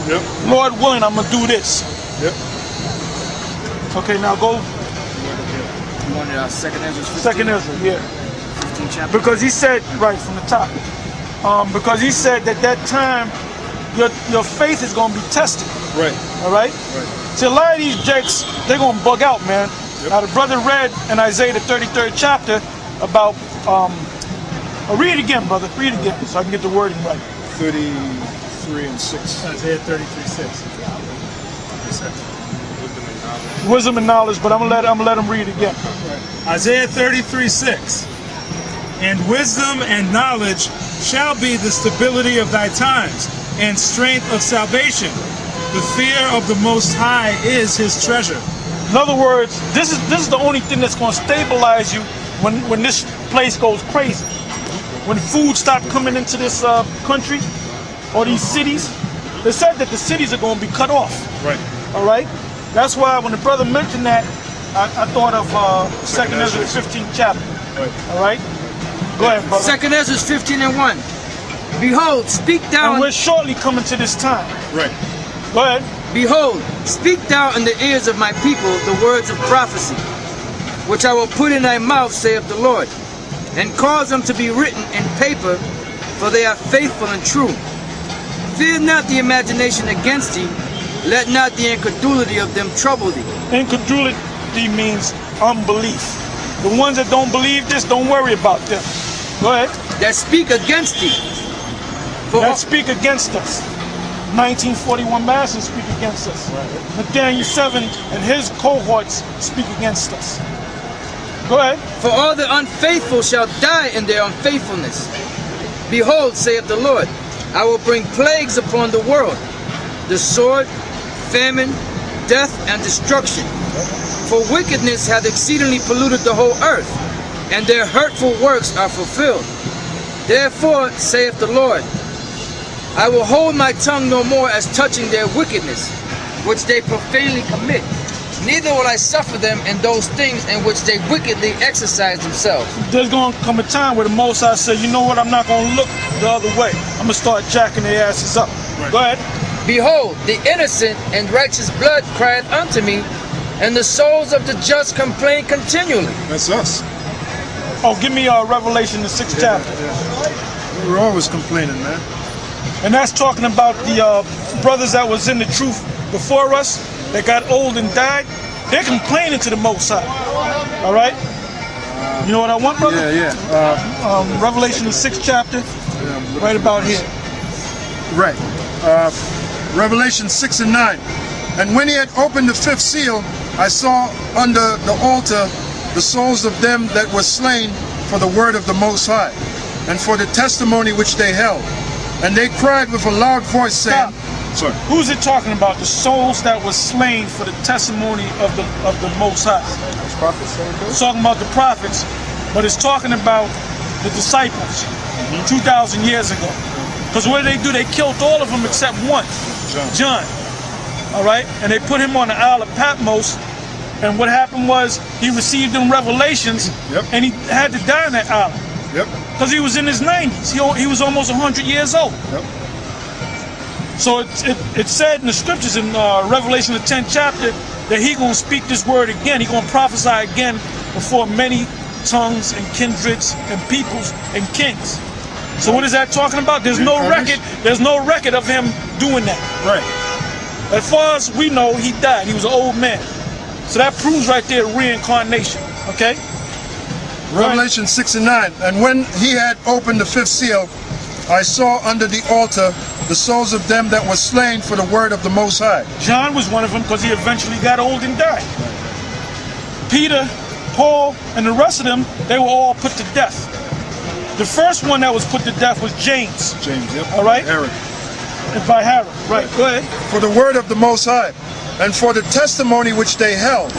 Yep. Lord willing, I'm going to do this. Yep. Okay, now go. You wanted 2nd Esdras 15? 2nd Esdras, yeah. 15 chapter. Because he said, right from the top, because he said that time your faith is going to be tested. Right. All right? Right. See, a lot of these jakes, they're going to bug out, man. Yep. Now, the brother read in Isaiah the 33rd chapter about, read it again, brother. Read it again so I can get the wording right. 33 and 6. Isaiah 33:6. Wisdom and knowledge, but I'm gonna let him read it again. Isaiah 33:6. And wisdom and knowledge shall be the stability of thy times, and strength of salvation. The fear of the Most High is his treasure. In other words, this is the only thing that's going to stabilize you when this place goes crazy. When food stops coming into this country or these cities, they said that the cities are going to be cut off. Right. All right. That's why when the brother mentioned that, I thought of 2nd Esdras 15th chapter. Right. All right. Go ahead, brother. 2nd Esdras 15 and 1. Behold, speak thou. And we're shortly coming to this time. Right. Go ahead. Behold, speak thou in the ears of my people the words of prophecy, which I will put in thy mouth, saith the Lord, and cause them to be written in paper, for they are faithful and true. Fear not the imagination against thee, let not the incredulity of them trouble thee. Incredulity means unbelief. The ones that don't believe this, don't worry about them. Go ahead. That speak against thee. For That speak against us. 1941 Masters speak against us. Nathaniel 7 and his cohorts speak against us. Go ahead. For all the unfaithful shall die in their unfaithfulness. Behold, saith the Lord, I will bring plagues upon the world, the sword, famine, death, and destruction. For wickedness hath exceedingly polluted the whole earth, and their hurtful works are fulfilled. Therefore, saith the Lord, I will hold my tongue no more as touching their wickedness, which they profanely commit. Neither will I suffer them in those things in which they wickedly exercise themselves. There's going to come a time where the Most High say, you know what, I'm not going to look the other way. I'm going to start jacking their asses up. Right. Go ahead. Behold, the innocent and righteous blood crieth unto me, and the souls of the just complain continually. That's us. Oh, give me Revelation, the 6th chapter. Yeah. We're always complaining, man. And that's talking about the brothers that was in the truth before us, that got old and died. They're complaining to the Most High. All right? You know what I want, brother? Yeah. Revelation, the 6th chapter, right about here. Right. Revelation 6 and 9. And when he had opened the 5th seal, I saw under the altar the souls of them that were slain for the word of the Most High, and for the testimony which they held. And they cried with a loud voice, saying, Sorry. Who's it talking about? The souls that were slain for the testimony of the Most High. Those prophets, It's talking about the prophets, but it's talking about the disciples 2,000 years ago. Because what did they do? They killed all of them except one, John. All right? And they put him on the Isle of Patmos. And what happened was he received them revelations, and he had to die on that island. Yep. Because he was in his 90s. He was almost 100 years old. Yep. So it said in the scriptures in Revelation the 10th chapter that he going to speak this word again. He going to prophesy again before many tongues and kindreds and peoples and kings. So what is that talking about? There's no record. There's no record of him doing that. Right. As far as we know, he died. He was an old man. So that proves right there reincarnation. Okay? Revelation 6 and 9. And when he had opened the 5th seal, I saw under the altar the souls of them that were slain for the word of the Most High. John was one of them because he eventually got old and died. Peter, Paul, and the rest of them, they were all put to death. The first one that was put to death was James. James, yep. All right? Herod. By Herod. Right, go ahead. For the word of the Most High, and for the testimony which they held.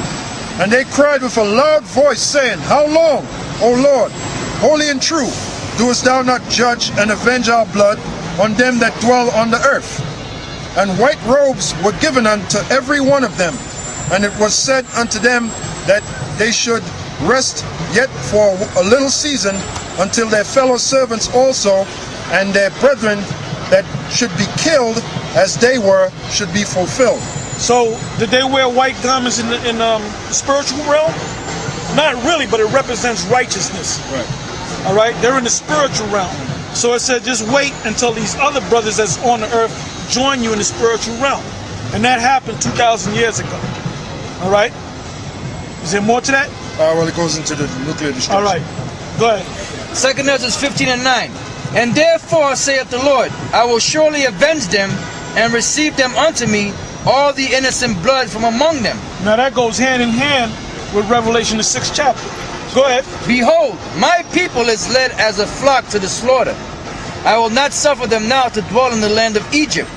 And they cried with a loud voice, saying, How long, O Lord, holy and true, doest thou not judge and avenge our blood on them that dwell on the earth? And white robes were given unto every one of them, and it was said unto them that they should rest yet for a little season, until their fellow servants also and their brethren that should be killed as they were should be fulfilled. So did they wear white garments in the spiritual realm? Not really, but it represents righteousness. Right. All right, they're in the spiritual realm. So it said just wait until these other brothers that's on the earth join you in the spiritual realm. And that happened 2,000 years ago. All right? Is there more to that? Well, it goes into the nuclear destruction. All right, go ahead. 2 Esdras 15:9. And therefore, saith the Lord, I will surely avenge them and receive them unto me, all the innocent blood from among them. Now that goes hand in hand with Revelation, the 6th chapter. Go ahead. Behold, my people is led as a flock to the slaughter. I will not suffer them now to dwell in the land of Egypt,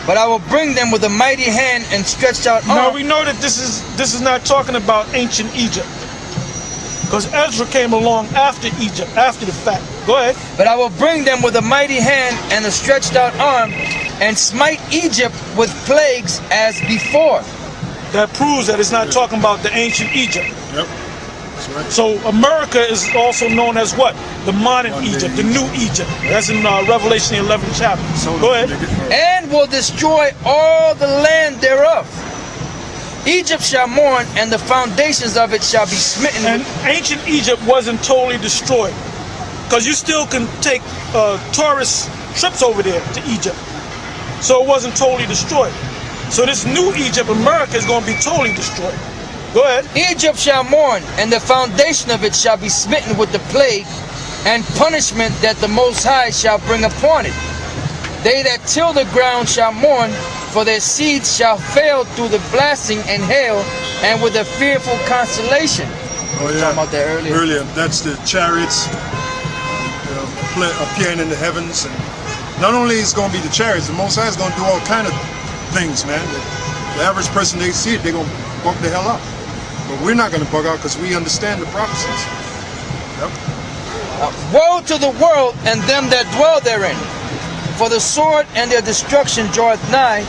but I will bring them with a mighty hand and stretched out arm. Now we know that this is not talking about ancient Egypt, because Ezra came along after Egypt, after the fact. Go ahead. But I will bring them with a mighty hand and a stretched out arm, and smite Egypt with plagues as before. That proves that it's not talking about the ancient Egypt. Yep. That's right. So America is also known as what? The modern Egypt, the new Egypt. That's in Revelation 11th chapter. Go ahead. And will destroy all the land thereof. Egypt shall mourn, and the foundations of it shall be smitten. And ancient Egypt wasn't totally destroyed, because you still can take tourist trips over there to Egypt. So it wasn't totally destroyed. So this new Egypt, America, is going to be totally destroyed. Go ahead. Egypt shall mourn, and the foundation of it shall be smitten with the plague and punishment that the Most High shall bring upon it. They that till the ground shall mourn, for their seeds shall fail through the blasting and hail, and with a fearful constellation. Oh yeah. Talking about that earlier. That's the chariots appearing in the heavens, and not only is it going to be the chariots, the Most High is going to do all kind of things, man. The average person, they see it, they're going to bug the hell out. But we're not going to bug out because we understand the prophecies. Yep. Woe to the world and them that dwell therein, for the sword and their destruction draweth nigh,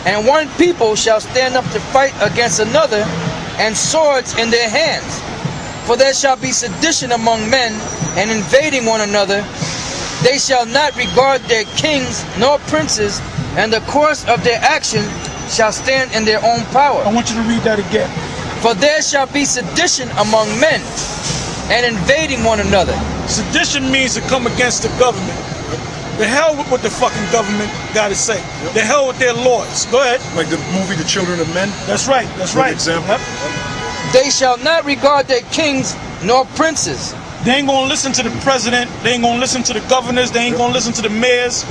and one people shall stand up to fight against another, and swords in their hands. For there shall be sedition among men, and invading one another. They shall not regard their kings nor princes, and the course of their action shall stand in their own power. I want you to read that again. For there shall be sedition among men, and invading one another. Sedition means to come against the government. The hell with what the fucking government got to say. Yep. The hell with their laws. Go ahead. Like the movie The Children of Men. That's right. That's Good right. example. Yep. They shall not regard their kings nor princes. They ain't gonna listen to the president. They ain't gonna listen to the governors. They ain't gonna listen to the mayors.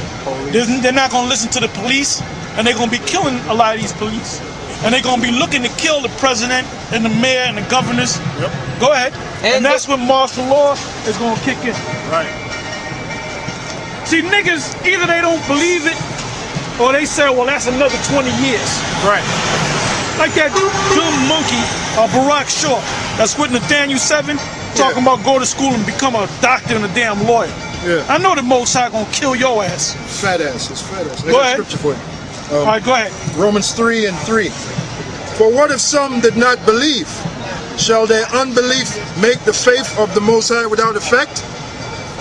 They're not gonna listen to the police. And they're gonna be killing a lot of these police. And they're gonna be looking to kill the president and the mayor and the governors. Yep. Go ahead. And that's when martial law is gonna kick in. Right. See, niggas, either they don't believe it, or they say, well, that's another 20 years. Right. Like that dumb monkey, Barack Shaw, that's with Nathaniel 7, talking about go to school and become a doctor and a damn lawyer. Yeah. I know the Most High gonna kill your ass. Fat ass. It's fat ass. I Go got ahead. scripture for you. All right, go ahead. Romans 3:3. For what if some did not believe? Shall their unbelief make the faith of the Most High without effect?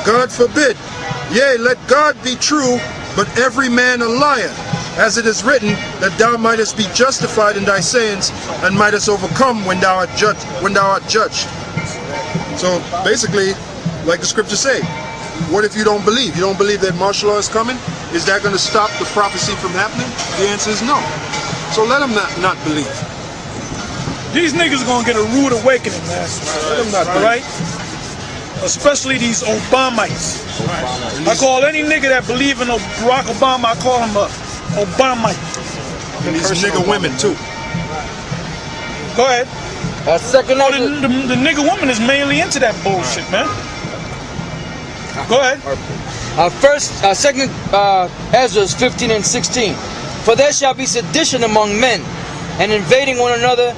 God forbid. Yea, let God be true, but every man a liar. As it is written, that thou mightest be justified in thy sayings, and mightest overcome when thou art judged. So basically, like the scriptures say, what if you don't believe? You don't believe that martial law is coming? Is that going to stop the prophecy from happening? The answer is no. So let them not believe. These niggas gonna get a rude awakening, man. Let them not All believe. right? Especially these Obamites. I call any nigga that believe in Barack Obama, I call him a Obamite. And these nigga women too. Go ahead. Second Oh, Esdras, the nigga woman is mainly into that bullshit, man. Go ahead. Second Esdras 15:16. For there shall be sedition among men, and invading one another.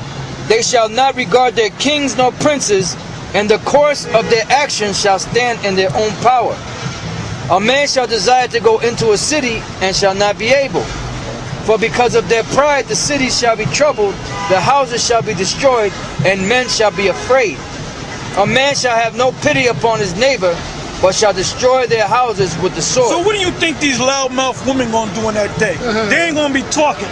They shall not regard their kings nor princes, and the course of their actions shall stand in their own power. A man shall desire to go into a city, and shall not be able. For because of their pride the cities shall be troubled, the houses shall be destroyed, and men shall be afraid. A man shall have no pity upon his neighbor, but shall destroy their houses with the sword. So what do you think these loudmouth women gonna do in that day? They ain't gonna be talking.